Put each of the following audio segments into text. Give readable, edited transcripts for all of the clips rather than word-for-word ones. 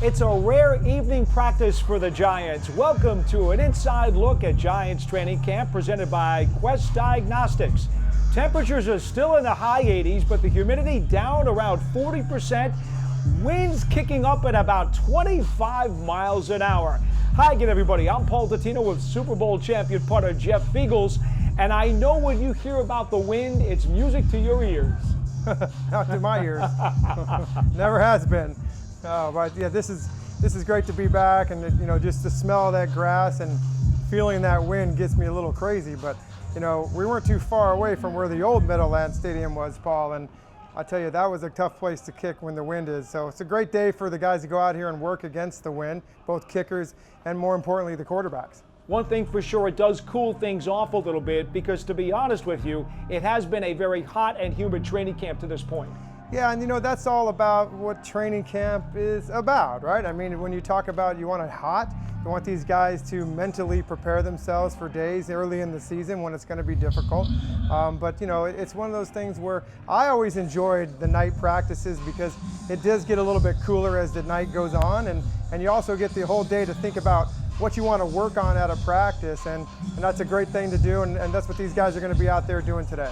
It's a rare evening practice for the Giants. Welcome to an inside look at Giants training camp presented by Quest Diagnostics. Temperatures are still in the high 80s, but the humidity down around 40%. Winds kicking up at about 25 miles an hour. Hi again, everybody. I'm Paul Dottino with Super Bowl champion punter Jeff Feagles. And I know when you hear about the wind, it's music to your ears. Not to my ears. Never has been. But yeah, this is great to be back, and just the smell of that grass and feeling that wind gets me a little crazy. But we weren't too far away from where the old Meadowlands Stadium was, Paul, and I tell you, that was a tough place to kick when the wind is. So it's a great day for the guys to go out here and work against the wind, both kickers and, more importantly, the quarterbacks. One thing for sure, it does cool things off a little bit because, to be honest with you, it has been a very hot and humid training camp to this point. Yeah, and that's all about what training camp is about, right? I mean, when you talk about you want it hot, you want these guys to mentally prepare themselves for days early in the season when it's going to be difficult. But it's one of those things where I always enjoyed the night practices because it does get a little bit cooler as the night goes on, and you also get the whole day to think about what you want to work on at a practice, and that's a great thing to do, and that's what these guys are going to be out there doing today.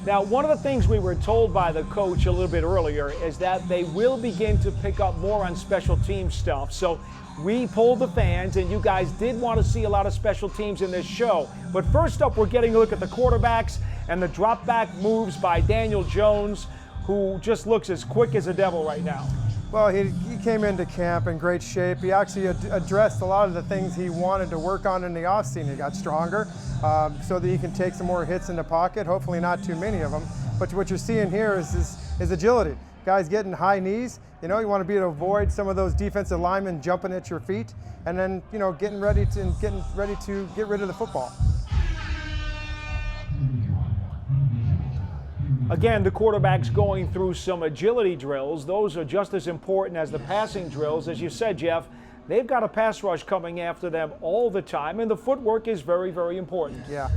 Now, one of the things we were told by the coach a little bit earlier is that they will begin to pick up more on special team stuff. So we polled the fans, and you guys did want to see a lot of special teams in this show. But first up, we're getting a look at the quarterbacks and the drop back moves by Daniel Jones, who just looks as quick as a devil right now. Well, he came into camp in great shape. He actually addressed a lot of the things he wanted to work on in the offseason. He got stronger so that he can take some more hits in the pocket, hopefully not too many of them. But what you're seeing here is agility. Guys getting high knees. You want to be able to avoid some of those defensive linemen jumping at your feet, and then getting ready to get rid of the football. Again, the quarterback's going through some agility drills. Those are just as important as the passing drills. As you said, Jeff, they've got a pass rush coming after them all the time, and the footwork is very, very important. Yeah.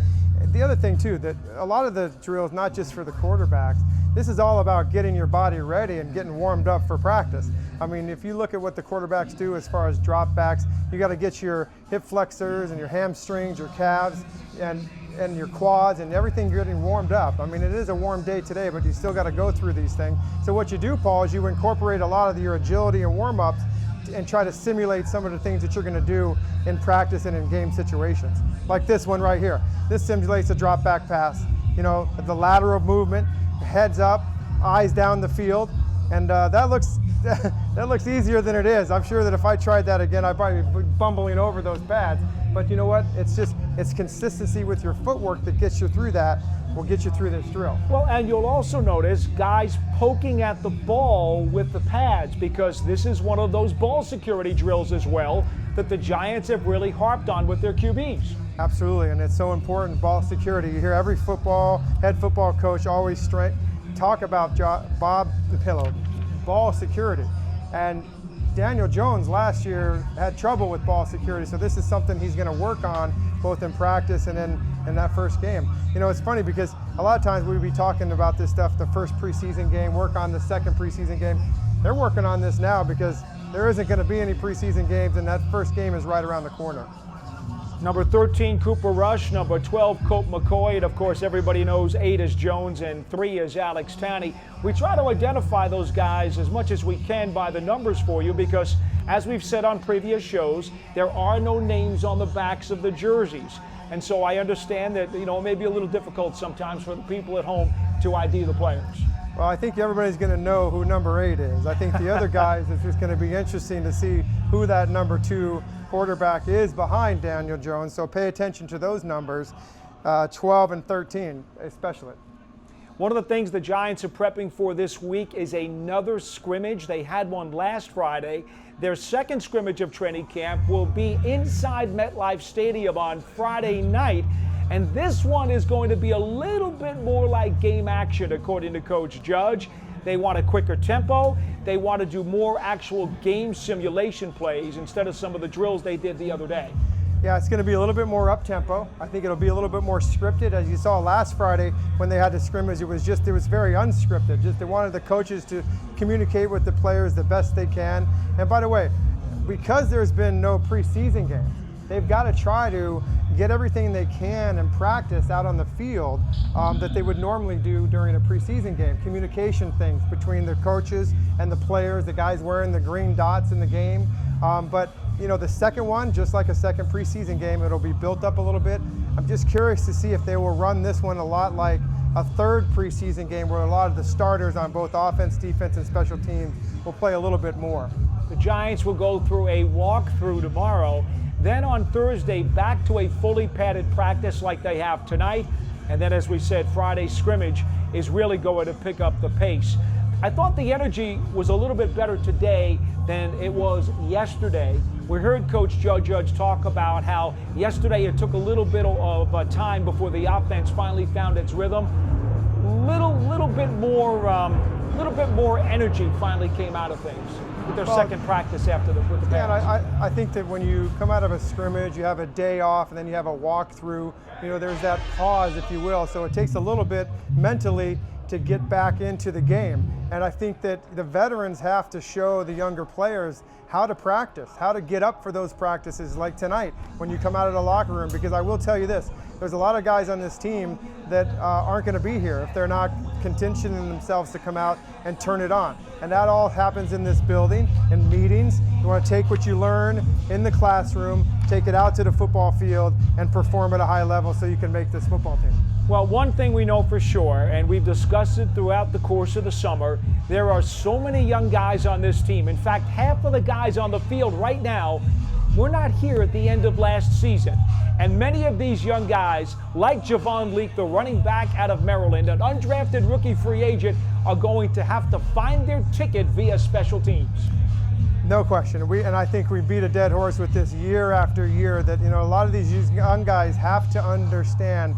The other thing, too, that a lot of the drills, not just for the quarterbacks, this is all about getting your body ready and getting warmed up for practice. I mean, if you look at what the quarterbacks do as far as drop backs, you got to get your hip flexors and your hamstrings, your calves, and your quads and everything getting warmed up. I mean, it is a warm day today, but you still got to go through these things. So what you do, Paul, is you incorporate a lot of your agility and warm-ups and try to simulate some of the things that you're going to do in practice and in game situations. Like this one right here. This simulates a drop back pass. The lateral movement, heads up, eyes down the field, and that looks easier than it is. I'm sure that if I tried that again, I'd probably be bumbling over those pads. But you know what? It's consistency with your footwork that gets you through that, will get you through this drill. Well, and you'll also notice guys poking at the ball with the pads, because this is one of those ball security drills as well that the Giants have really harped on with their QBs. Absolutely, and it's so important, ball security. You hear every head football coach always talk about Bob the Pillow, ball security. And Daniel Jones last year had trouble with ball security, so this is something he's going to work on both in practice and in that first game. It's funny because a lot of times we'd be talking about this stuff the first preseason game, work on the second preseason game. They're working on this now because there isn't going to be any preseason games, and that first game is right around the corner. Number 13, Cooper Rush. Number 12, Colt McCoy. And of course, everybody knows 8 is Jones and 3 is Alex Tanney. We try to identify those guys as much as we can by the numbers for you because, as we've said on previous shows, there are no names on the backs of the jerseys. And so I understand that, it may be a little difficult sometimes for the people at home to ID the players. Well, I think everybody's going to know who number 8 is. I think the other guys, it's just going to be interesting to see who that number 2 quarterback is behind Daniel Jones. So pay attention to those numbers, 12 and 13 especially. One of the things the Giants are prepping for this week is another scrimmage. They had one last Friday. Their second scrimmage of training camp will be inside MetLife Stadium on Friday night. And this one is going to be a little bit more like game action, according to Coach Judge. They want a quicker tempo. They want to do more actual game simulation plays instead of some of the drills they did the other day. Yeah, it's going to be a little bit more up-tempo. I think it'll be a little bit more scripted. As you saw last Friday when they had the scrimmage, it was very unscripted. They wanted the coaches to communicate with the players the best they can. And by the way, because there's been no preseason games, they've got to try to get everything they can in practice out on the field that they would normally do during a preseason game. Communication things between the coaches and the players, the guys wearing the green dots in the game. But you know, the second one, just like a second preseason game, it'll be built up a little bit. I'm just curious to see if they will run this one a lot like a third preseason game where a lot of the starters on both offense, defense, and special teams will play a little bit more. The Giants will go through a walkthrough tomorrow. Then on Thursday, back to a fully padded practice like they have tonight. And then, as we said, Friday's scrimmage is really going to pick up the pace. I thought the energy was a little bit better today than it was yesterday. We heard Coach Joe Judge talk about how yesterday it took a little bit of time before the offense finally found its rhythm. Little bit more energy finally came out of things with their second practice after with the Yeah, Bears. and I think that when you come out of a scrimmage, you have a day off, and then you have a walkthrough. You know, there's that pause, if you will. So it takes a little bit mentally to get back into the game. And I think that the veterans have to show the younger players how to practice, how to get up for those practices like tonight when you come out of the locker room. Because I will tell you this, there's a lot of guys on this team that aren't going to be here if they're not conditioning themselves to come out and turn it on. And that all happens in this building, in meetings. You want to take what you learn in the classroom, take it out to the football field, and perform at a high level so you can make this football team. Well, one thing we know for sure, and we've discussed it throughout the course of the summer, there are so many young guys on this team. In fact, half of the guys on the field right now were not here at the end of last season. And many of these young guys, like Javon Leak, the running back out of Maryland, an undrafted rookie free agent, are going to have to find their ticket via special teams. No question. And I think we beat a dead horse with this year after year that, you know, a lot of these young guys have to understand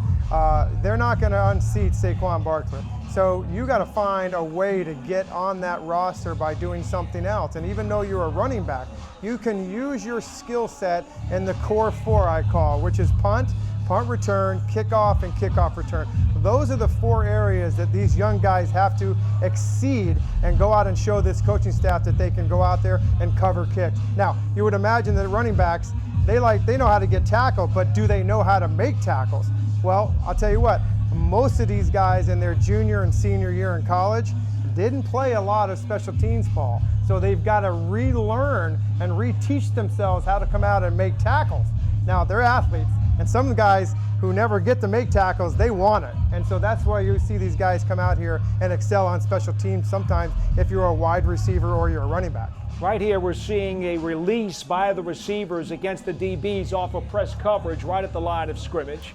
they're not going to unseat Saquon Barkley. So you got to find a way to get on that roster by doing something else. And even though you're a running back, you can use your skill set in the core four, I call, which is punt, punt return, kickoff, and kickoff return. Those are the four areas that these young guys have to exceed and go out and show this coaching staff that they can go out there and cover kicks. Now, you would imagine that running backs, they know how to get tackled, but do they know how to make tackles? Well, I'll tell you what, most of these guys in their junior and senior year in college didn't play a lot of special teams ball. So they've got to relearn and reteach themselves how to come out and make tackles. Now, they're athletes, and some of the guys who never get to make tackles, they want it. And so that's why you see these guys come out here and excel on special teams sometimes if you're a wide receiver or you're a running back. Right here we're seeing a release by the receivers against the DBs off of press coverage right at the line of scrimmage.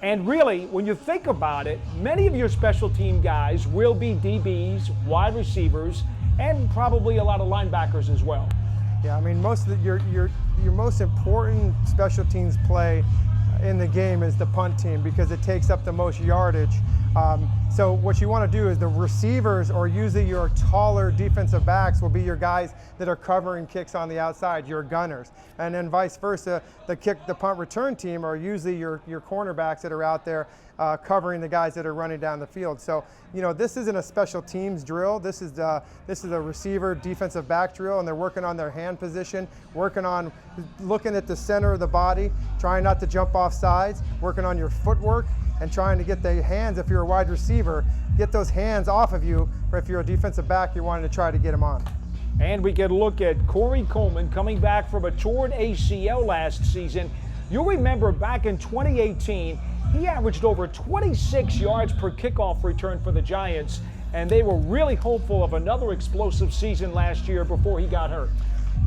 And really, when you think about it, many of your special team guys will be DBs, wide receivers, and probably a lot of linebackers as well. Yeah, I mean, most of your most important special teams play in the game is the punt team because it takes up the most yardage. So what you want to do is the receivers, or usually your taller defensive backs, will be your guys that are covering kicks on the outside, your gunners. And then vice versa, the punt return team are usually your cornerbacks that are out there covering the guys that are running down the field. So, you know, this isn't a special teams drill. This is a receiver defensive back drill, and they're working on their hand position, working on looking at the center of the body, trying not to jump off sides, working on your footwork, and trying to get the hands, if you're a wide receiver, get those hands off of you, or if you're a defensive back, you're wanting to try to get them on. And we get a look at Corey Coleman coming back from a torn ACL last season. You'll remember back in 2018, he averaged over 26 yards per kickoff return for the Giants, and they were really hopeful of another explosive season last year before he got hurt.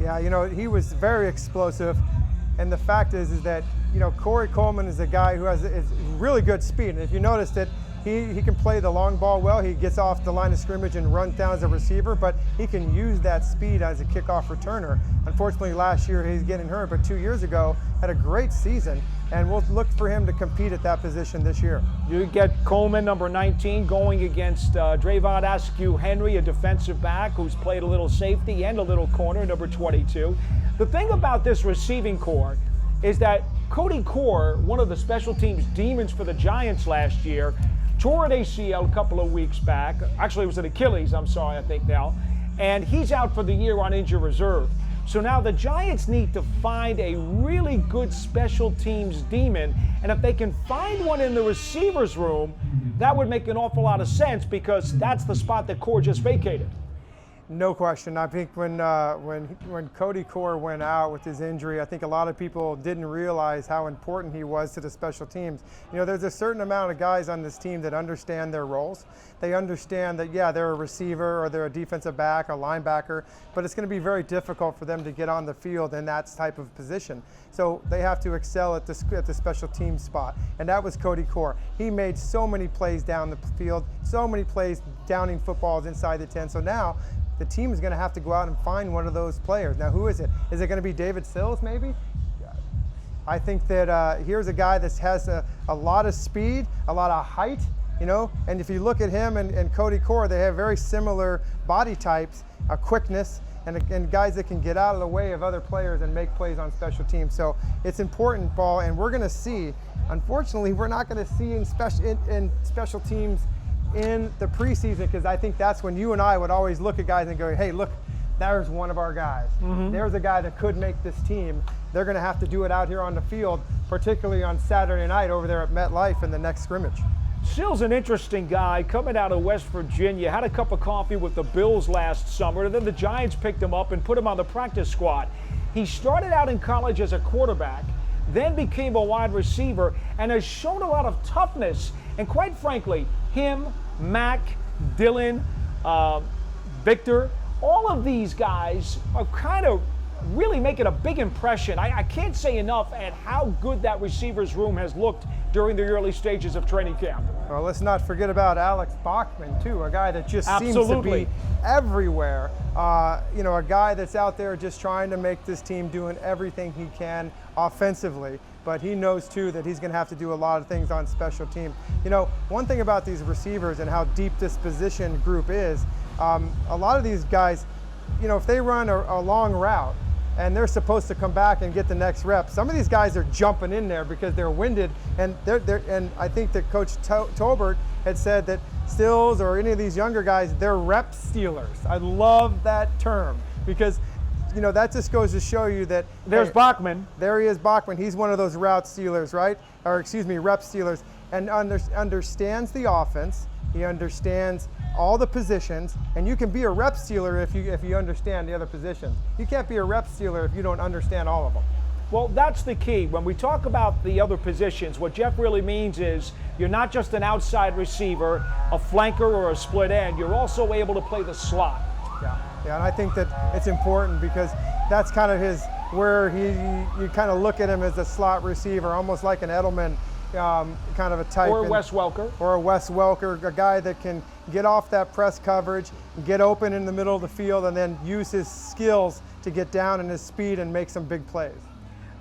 Yeah, you know, he was very explosive, and the fact is that, you know, Corey Coleman is a guy who has really good speed, and if you notice that he can play the long ball well. He gets off the line of scrimmage and runs down as a receiver, but he can use that speed as a kickoff returner. Unfortunately, last year he's getting hurt, but 2 years ago had a great season, and we'll look for him to compete at that position this year. You get Coleman, number 19, going against Drayvon Askew-Henry, a defensive back who's played a little safety and a little corner, number 22. The thing about this receiving core is that Cody Core, one of the special teams demons for the Giants last year, tore an ACL a couple of weeks back. Actually, it was an Achilles, I'm sorry, I think now. And he's out for the year on injured reserve. So now the Giants need to find a really good special teams demon. And if they can find one in the receivers room, that would make an awful lot of sense because that's the spot that Core just vacated. No question. I think when Cody Core went out with his injury, I think a lot of people didn't realize how important he was to the special teams. You know, there's a certain amount of guys on this team that understand their roles. They understand that, yeah, they're a receiver or they're a defensive back, a linebacker, but it's going to be very difficult for them to get on the field in that type of position. So they have to excel at the special team spot, and that was Cody Core. He made so many plays down the field, so many plays downing footballs inside the 10. So now the team is going to have to go out and find one of those players. Now, who is it? Is it going to be David Sills, maybe? I think that here's a guy that has a lot of speed, a lot of height, you know, and if you look at him and Cody Core, they have very similar body types, quickness, and guys that can get out of the way of other players and make plays on special teams. So it's important, Paul, and we're going to see, unfortunately, we're not going to see in special teams in the preseason, because I think that's when you and I would always look at guys and go, hey, look, there's one of our guys. There's a guy that could make this team. They're going to have to do it out here on the field, particularly on Saturday night over there at MetLife in the next scrimmage. Sills, an interesting guy coming out of West Virginia, had a cup of coffee with the Bills last summer, and then the Giants picked him up and put him on the practice squad. He started out in college as a quarterback, then became a wide receiver, and has shown a lot of toughness. And quite frankly, him, Mac, Dylan, Victor, all of these guys are kind of really making a big impression. I can't say enough at how good that receivers room has looked during the early stages of training camp. Well, let's not forget about Alex Bachman, too, a guy that just seems to be everywhere. You know, a guy that's out there just trying to make this team doing everything he can offensively. But he knows, too, that he's going to have to do a lot of things on special team. You know, one thing about these receivers and how deep this position group is, a lot of these guys, you know, if they run a long route and they're supposed to come back and get the next rep, some of these guys are jumping in there because they're winded. And and I think that Coach Tolbert had said that Sills or any of these younger guys, they're rep stealers. I love that term because, you know, that just goes to show you that there's Bachman. There he is, Bachman. He's one of those route stealers, right? Or excuse me, rep stealers, and understands the offense. He understands all the positions, and you can be a rep stealer if you understand the other positions. You can't be a rep stealer if you don't understand all of them. Well, that's the key. When we talk about the other positions, what Jeff really means is you're not just an outside receiver, a flanker, or a split end. You're also able to play the slot. Yeah, and I think that it's important because that's kind of where you kind of look at him as a slot receiver, almost like an Edelman kind of a type. Or a Wes Welker. Or a Wes Welker, a guy that can get off that press coverage, get open in the middle of the field, and then use his skills to get down and his speed and make some big plays.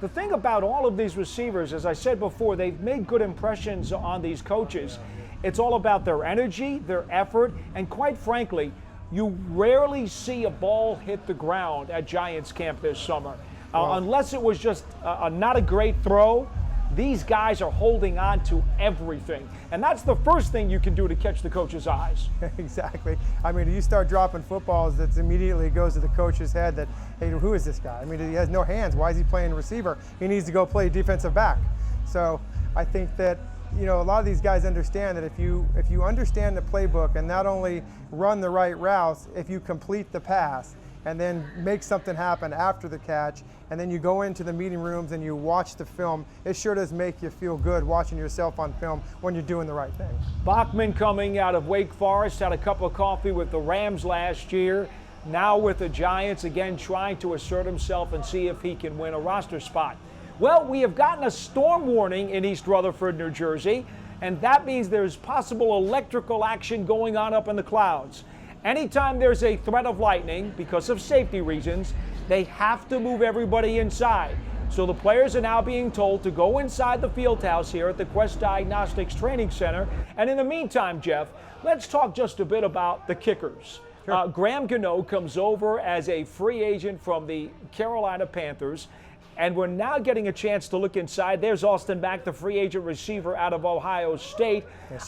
The thing about all of these receivers, as I said before, they've made good impressions on these coaches. It's all about their energy, their effort, and quite frankly, you rarely see a ball hit the ground at Giants camp this summer. Unless it was just not a great throw, these guys are holding on to everything. And that's the first thing you can do to catch the coach's eyes. Exactly. I mean, you start dropping footballs, that immediately goes to the coach's head that, hey, who is this guy? I mean, he has no hands. Why is he playing receiver? He needs to go play defensive back. So I think that, you know, a lot of these guys understand that if you understand the playbook and not only run the right routes, if you complete the pass and then make something happen after the catch, and then you go into the meeting rooms and you watch the film, it sure does make you feel good watching yourself on film when you're doing the right thing. Bachman, coming out of Wake Forest, had a cup of coffee with the Rams last year, now with the Giants, again trying to assert himself and see if he can win a roster spot. Well, we have gotten a storm warning in East Rutherford, New Jersey, and that means there's possible electrical action going on up in the clouds. Anytime there's a threat of lightning, because of safety reasons, they have to move everybody inside. So the players are now being told to go inside the field house here at the Quest Diagnostics Training Center. And in the meantime, Jeff, let's talk just a bit about the kickers. Sure. Graham Gano comes over as a free agent from the Carolina Panthers. And we're now getting a chance to look inside. There's Austin Mack, the free agent receiver out of Ohio State.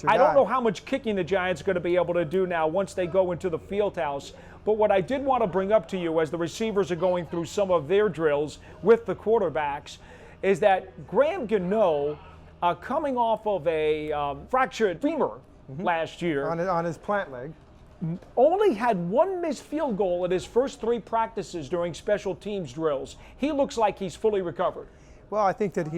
I don't know how much kicking the Giants are going to be able to do now once they go into the field house. But what I did want to bring up to you as the receivers are going through some of their drills with the quarterbacks is that Graham Gano, coming off of a fractured femur last year. On his plant leg. Only had one missed field goal in his first 3 practices during special teams drills. He looks like he's fully recovered. Well, I think that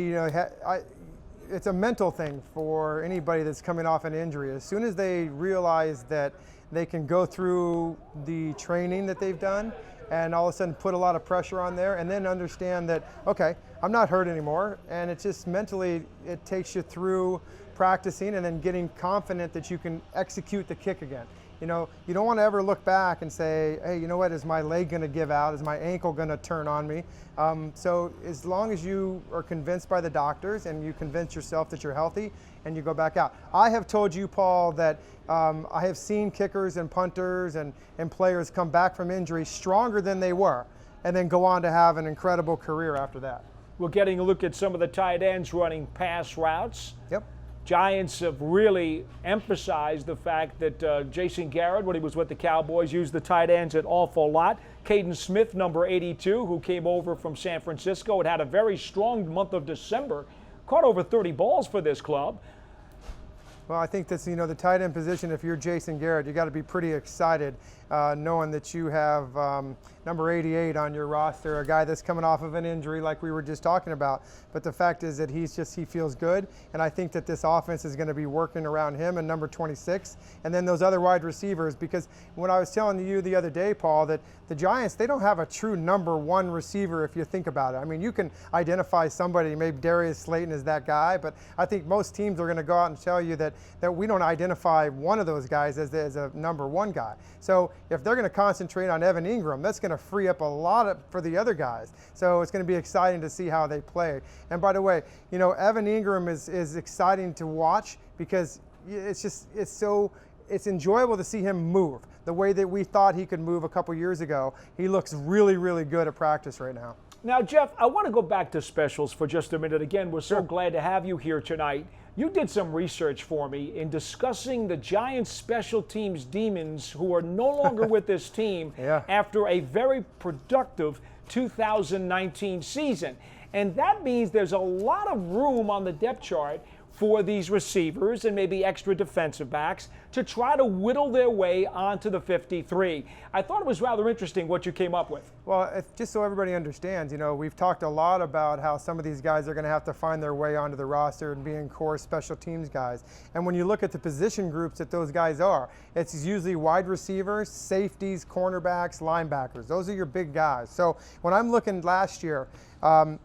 it's a mental thing for anybody that's coming off an injury. As soon as they realize that they can go through the training that they've done and all of a sudden put a lot of pressure on there and then understand that, okay, I'm not hurt anymore. And it's just mentally, it takes you through practicing and then getting confident that you can execute the kick again. You know, you don't want to ever look back and say, hey, you know what, is my leg going to give out? Is my ankle going to turn on me? So as long as you are convinced by the doctors and you convince yourself that you're healthy and you go back out. I have told you, Paul, that I have seen kickers and punters and players come back from injury stronger than they were and then go on to have an incredible career after that. We're getting a look at some of the tight ends running pass routes. Yep. Giants have really emphasized the fact that Jason Garrett, when he was with the Cowboys, used the tight ends an awful lot. Caden Smith, number 82, who came over from San Francisco and had a very strong month of December, caught over 30 balls for this club. Well, I think that's, the tight end position, if you're Jason Garrett, you got to be pretty excited knowing that you have number 88 on your roster, a guy that's coming off of an injury like we were just talking about. But the fact is that he feels good, and I think that this offense is going to be working around him and number 26, and then those other wide receivers, because when I was telling you the other day, Paul, that the Giants, they don't have a true number 1 receiver if you think about it. I mean, you can identify somebody, maybe Darius Slayton is that guy, but I think most teams are going to go out and tell you that we don't identify one of those guys as a number 1 guy. So if they're going to concentrate on Evan Ingram, that's going to free up a lot for the other guys. So it's going to be exciting to see how they play. And by the way, Evan Ingram is exciting to watch because it's enjoyable to see him move the way that we thought he could move a couple years ago. He looks really, really good at practice right now. Now, Jeff, I want to go back to specials for just a minute. Again, we're so glad to have you here tonight. You did some research for me in discussing the Giants special teams demons who are no longer with this team after a very productive 2019 season. And that means there's a lot of room on the depth chart for these receivers and maybe extra defensive backs to try to whittle their way onto the 53. I thought it was rather interesting what you came up with. Well, just so everybody understands, we've talked a lot about how some of these guys are going to have to find their way onto the roster and being core special teams guys. And when you look at the position groups that those guys are, it's usually wide receivers, safeties, cornerbacks, linebackers. Those are your big guys. So when I'm looking last year,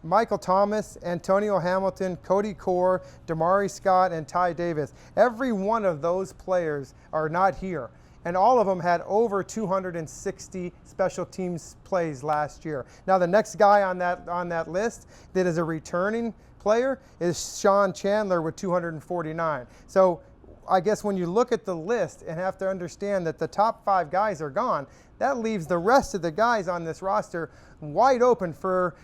Michael Thomas, Antonio Hamilton, Cody Core, Damari Scott, and Ty Davis. Every one of those players are not here. And all of them had over 260 special teams plays last year. Now the next guy on that list that is a returning player is Sean Chandler with 249. So I guess when you look at the list and have to understand that the top 5 guys are gone, that leaves the rest of the guys on this roster wide open for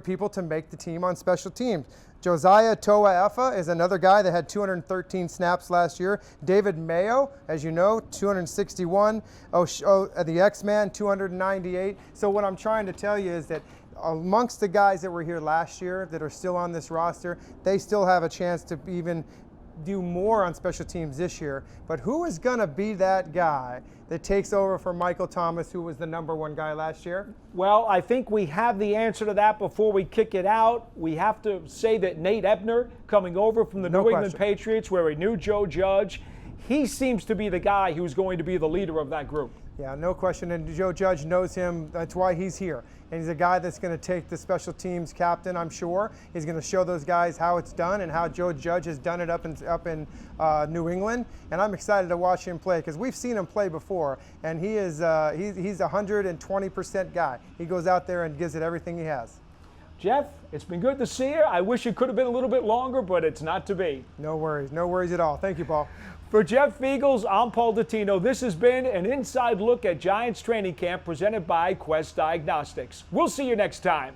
people to make the team on special teams. Josiah Toa-Efa is another guy that had 213 snaps last year. David Mayo, as you know, 261. The X-Man, 298. So what I'm trying to tell you is that amongst the guys that were here last year that are still on this roster, they still have a chance to even do more on special teams this year. But who is going to be that guy that takes over for Michael Thomas, who was the number 1 guy last year? Well, I think we have the answer to that before we kick it out. We have to say that Nate Ebner, coming over from the New England Patriots, where he knew Joe Judge, he seems to be the guy who's going to be the leader of that group. Yeah, no question. And Joe Judge knows him. That's why he's here. And he's a guy that's going to take the special teams captain, I'm sure. He's going to show those guys how it's done and how Joe Judge has done it up in New England. And I'm excited to watch him play because we've seen him play before. And he's a 120% guy. He goes out there and gives it everything he has. Jeff, it's been good to see you. I wish it could have been a little bit longer, but it's not to be. No worries. No worries at all. Thank you, Paul. For Jeff Feagles, I'm Paul Dottino. This has been an inside look at Giants training camp presented by Quest Diagnostics. We'll see you next time.